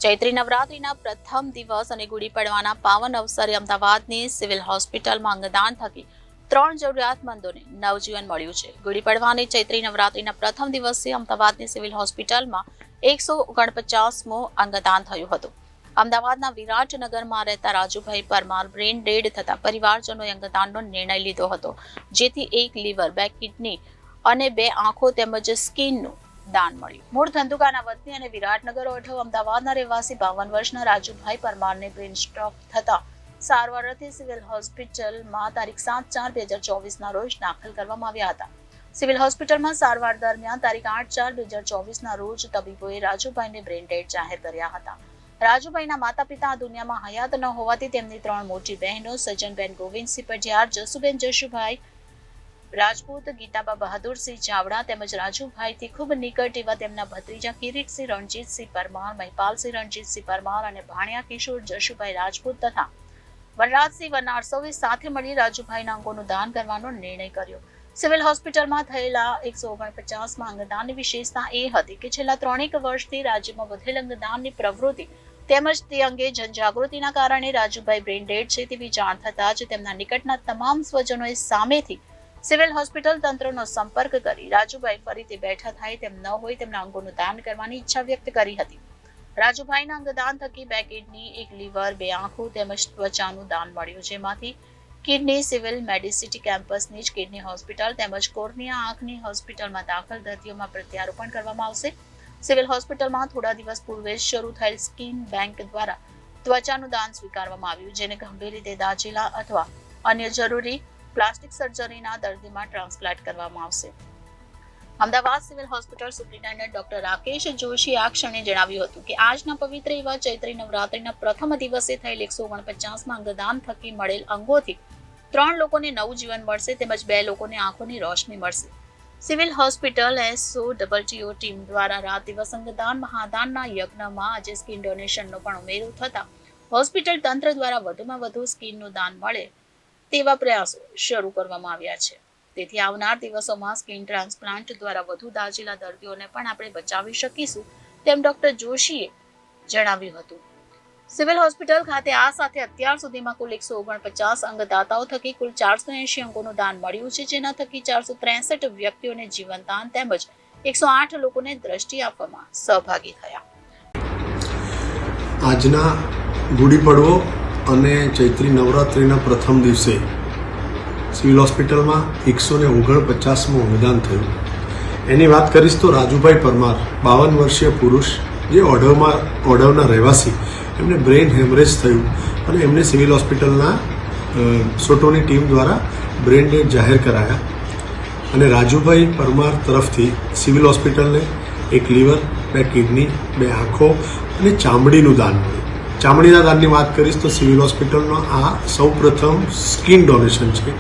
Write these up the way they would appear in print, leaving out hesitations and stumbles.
ચૈત્રી નવરાત્રીના પ્રથમ દિવસ અને ગુડી પડવાના પાવન અવસરે અમદાવાદની સિવિલ હોસ્પિટલમાં અંગદાન થકી 3 જરૂરિયાતમંદોને નવજીવન મળ્યું છે. ગુડી પડવાની ચૈત્રી નવરાત્રીના પ્રથમ દિવસે અમદાવાદની સિવિલ હોસ્પિટલમાં 149મો અંગદાન થયું હતું. અમદાવાદના વિરાટનગરમાં રહેતા રાજુભાઈ પરમાર બ્રેન ડેડ થતા પરિવારજનોએ અંગદાનનો નિર્ણય લીધો હતો, જેથી 1 લીવર, 2 કિડની અને 2 આંખો તેમજ સ્કિનનું દાન મળ્યું. મૂળ ધંધુકાના વતની અને વિરાટનગર ઓઢવ અમદાવાદના રહેવાસી 52 વર્ષના રાજુભાઈ પરમારને બ્રેન સ્ટ્રોક થતા સારવાર અર્થે સિવિલ હોસ્પિટલમાં તારીખ 7/4/2024ના રોજ દાખલ કરવામાં આવ્યા હતા. સિવિલ હોસ્પિટલમાં સારવાર દરમિયાન તારીખ 8/4/2024ના રોજ તબીબોએ રાજુભાઈને બ્રેન ડેડ જાહેર કર્યા હતા. રાજુભાઈના માતા પિતા આ દુનિયામાં હયાત ન હોવાથી તેમની 3 મોટી બહેનો સજનબેન ગોવિંદસિંહ પઢિયાર, જસુબેન જશુભાઈ રાજપૂત, ગીતાબા બહાદુરસિંહ ચાવડા તેમજ રાજુભાઈથી ખૂબ નિકટ એવા તેમના ભત્રીજા કિરીટસિંહ રણજીતસિંહ પરમાર, મહિપાલસિંહ રણજીતસિંહ પરમાર અને ભાણિયા કિશોર જશુભાઈ રાજપૂત તથા વનરાજસિંહ વનાર સૌએ સાથે મળી રાજુભાઈના અંગોનું દાન કરવાનો નિર્ણય કર્યો. સિવિલ હોસ્પિટલમાં થયેલા 149મા અંગદાનની વિશેષતા એ હતી કે છેલ્લા 3 વર્ષથી રાજ્યમાં વધેલ અંગદાનની પ્રવૃત્તિ તેમજ તે અંગે જનજાગૃતિના કારણે રાજુભાઈ બ્રેન ડેડ છે તેવી જાણ થતાં જ તેમના નિકટના તમામ સ્વજનોએ સામેથી સિવિલ હોસ્પિટલ તંત્રનો સંપર્ક કરી રાજુભાઈ ફરીથી બેઠા થાય તેમ ન હોય તેમના અંગોનું દાન કરવાની ઈચ્છા વ્યક્ત કરી હતી. રાજુભાઈના અંગદાન થકી 2 કિડની, 1 લીવર, 2 આંખો તેમજ ત્વચાનું દાન મળ્યું, જેમાંથી કિડની સિવિલ મેડિસિટી કેમ્પસની જ કિડની હોસ્પિટલ તેમજ કોર્નિયા આંખની હોસ્પિટલમાં દાખલ દર્દીઓમાં પ્રત્યારોપણ કરવામાં આવશે. સિવિલ હોસ્પિટલમાં થોડા દિવસ પૂર્વે શરૂ થયેલ સ્કિન બેંક દ્વારા ત્વચાનું દાન સ્વીકારવામાં આવ્યું, જેને ગંભીર રીતે દાઝેલા અથવા અન્ય જરૂરી પ્લાસ્ટિક સર્જરીના દર્દીમાં ટ્રાન્સપ્લાન્ટ કરવામાં આવશે. Ahmedabad civil hospital superintendent doctor Rakesh જોશીએ આ ક્ષણે જણાવ્યું હતું કે આજના પવિત્ર એવા ચૈત્રી નવરાત્રીના પ્રથમ દિવસે થયેલ 149મા અંગદાન થકી મળેલ અંગોથી 3 લોકોને નવું જીવન મળશે તેમજ 2 લોકોને આંખોની રોશની મળશે. સિવિલ હોસ્પિટલ SOTTO ટીમ દ્વારા રાત દિવસ અંગદાન મહાદાનના યજ્ઞમાં આજે સ્કિન ડોનેશનનો પણ ઉમેરો થતા હોસ્પિટલ તંત્ર દ્વારા વધુમાં વધુ સ્કિનનું દાન મળે તેવા પ્રયાસો શરૂ કરવામાં આવ્યા છે. તેથી આવનાર દિવસોમાં સ્કિન ટ્રાન્સપ્લાન્ટ દ્વારા વધુ દાઝેલા દર્દીઓને પણ આપણે બચાવી શકીશું તેમ ડોક્ટર જોશીએ જણાવ્યું હતું. સિવિલ હોસ્પિટલ ખાતે આ સાથે અત્યાર સુધીમાં કુલ 149 અંગદાતાઓ થકી કુલ 480 અંગોનું દાન મળ્યું છે, જેના થકી 463 વ્યક્તિઓને જીવનદાન તેમજ 108 લોકોને દ્રષ્ટિ આપવામાં સહભાગી થયા. આજના ગુડી પડવો અને ચૈત્રી નવરાત્રિના પ્રથમ દિવસે સિવિલ હોસ્પિટલમાં 149મું અંગદાન થયું. એની વાત કરીશ તો રાજુભાઈ પરમાર 52 વર્ષીય પુરુષ જે ઓઢવના રહેવાસી, એમને બ્રેન હેમરેજ થયું અને એમને સિવિલ હોસ્પિટલના સોટોની ટીમ દ્વારા બ્રેન ડેડ જાહેર કરાયા અને રાજુભાઈ પરમાર તરફથી સિવિલ હોસ્પિટલને 1 લીવર, 2 કિડની, 2 આંખો અને ચામડીનું દાન મળ્યું. ચામડીના દાનની વાત કરીશ તો સિવિલ હોસ્પિટલનો આ સૌપ્રથમ સ્કિન ડોનેશન છે.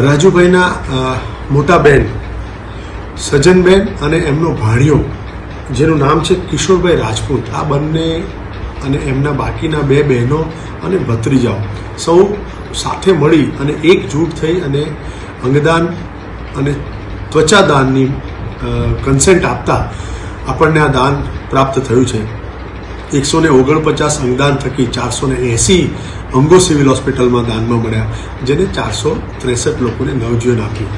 રાજુભાઈના મોટા બેન સજનબેન અને એમનો ભાણિયો જેનું નામ છે કિશોરભાઈ રાજપૂત, આ બંને અને એમના બાકીના 2 બહેનો અને ભત્રીજાઓ સૌ સાથે મળી અને એકજૂટ થઈ અને અંગદાન અને ત્વચા દાનની કન્સેન્ટ આપતા આપણને આ દાન પ્રાપ્ત થયું છે. 149 અંગદાન થકી 480 અંગો સિવિલ હોસ્પિટલમાં દાનમાં મળ્યા, જેને 463 લોકોને નવજીવન આપ્યું.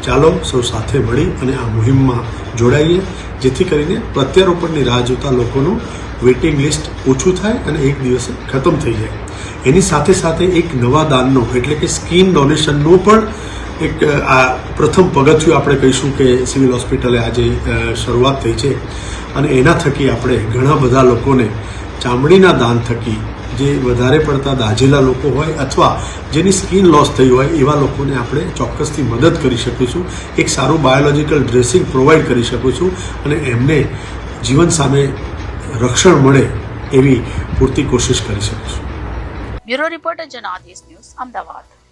ચાલો સૌ સાથે મળી અને આ મુહિમમાં જોડાઈએ, જેથી કરીને પ્રત્યારોપણની રાહ જોતા લોકોનું વેઇટિંગ લિસ્ટ ઓછું થાય અને એક દિવસે ખતમ થઈ જાય. એની સાથે સાથે એક નવા દાનનો એટલે કે સ્કિન ડોનેશનનો પણ એક આ પ્રથમ પગથિયું આપણે કહીશું કે સિવિલ હોસ્પિટલે આજે શરૂઆત થઈ છે અને એના થકી આપણે ઘણા બધા લોકોને ચામડીના દાન થકી જે વધારે પડતા દાઝેલા લોકો હોય અથવા જેની સ્કિન લોસ થઈ હોય એવા લોકોને આપણે ચોક્કસથી મદદ કરી શકીશું. એક સારું બાયોલોજિકલ ડ્રેસિંગ પ્રોવાઈડ કરી શકીશું અને એમને જીવન સામે રક્ષણ મળે એવી પૂરતી કોશિશ કરી શકીશું. Bureau reporter Janadesh news, Ahmedabad.